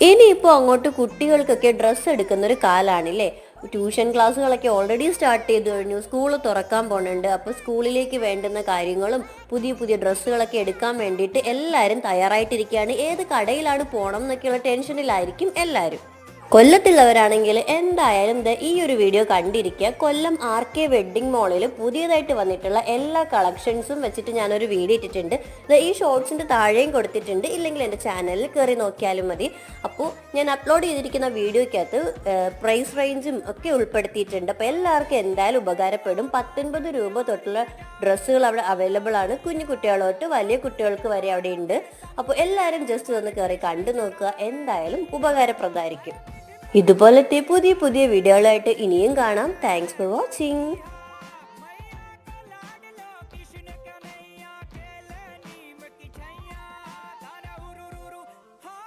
ഇനിയിപ്പോൾ അങ്ങോട്ട് കുട്ടികൾക്കൊക്കെ ഡ്രസ്സ് എടുക്കുന്ന ഒരു കാലാണല്ലേ. ട്യൂഷൻ ക്ലാസ്സുകളൊക്കെ ഓൾറെഡി സ്റ്റാർട്ട് ചെയ്തു കഴിഞ്ഞു. സ്കൂൾ തുറക്കാൻ പോകുന്നുണ്ട്. അപ്പോൾ സ്കൂളിലേക്ക് വേണ്ടുന്ന കാര്യങ്ങളും പുതിയ പുതിയ ഡ്രസ്സുകളൊക്കെ എടുക്കാൻ വേണ്ടിയിട്ട് എല്ലാവരും തയ്യാറായിട്ടിരിക്കുകയാണ്. ഏത് കടയിലാണ് പോകണം എന്നൊക്കെയുള്ള ടെൻഷനിലായിരിക്കും എല്ലാവരും. കൊല്ലത്തുള്ളവരാണെങ്കിൽ എന്തായാലും ഈ ഒരു വീഡിയോ കണ്ടിരിക്കുക. കൊല്ലം RK വെഡ്ഡിംഗ് മോളിൽ പുതിയതായിട്ട് വന്നിട്ടുള്ള എല്ലാ കളക്ഷൻസും വെച്ചിട്ട് ഞാനൊരു വീഡിയോ ഇട്ടിട്ടുണ്ട്. ഈ ഷോർട്സിൻ്റെ താഴെയും കൊടുത്തിട്ടുണ്ട്, ഇല്ലെങ്കിൽ എൻ്റെ ചാനലിൽ കയറി നോക്കിയാലും മതി. അപ്പോൾ ഞാൻ അപ്ലോഡ് ചെയ്തിരിക്കുന്ന വീഡിയോയ്ക്കകത്ത് പ്രൈസ് റേഞ്ചും ഒക്കെ ഉൾപ്പെടുത്തിയിട്ടുണ്ട്. അപ്പോൾ എല്ലാവർക്കും എന്തായാലും ഉപകാരപ്പെടും. 19 രൂപ തൊട്ടുള്ള ഡ്രസ്സുകൾ അവിടെ അവൈലബിൾ ആണ്. കുഞ്ഞു കുട്ടികളോട്ട് വലിയ കുട്ടികൾക്ക് വരെ അവിടെ ഉണ്ട്. അപ്പോൾ എല്ലാവരും ജസ്റ്റ് ഒന്ന് കയറി കണ്ടു നോക്കുക, എന്തായാലും ഉപകാരപ്രദമായിരിക്കും. ഇതുപോലത്തെ പുതിയ പുതിയ വീഡിയോകളായിട്ട് ഇനിയും കാണാം. Thanks for watching.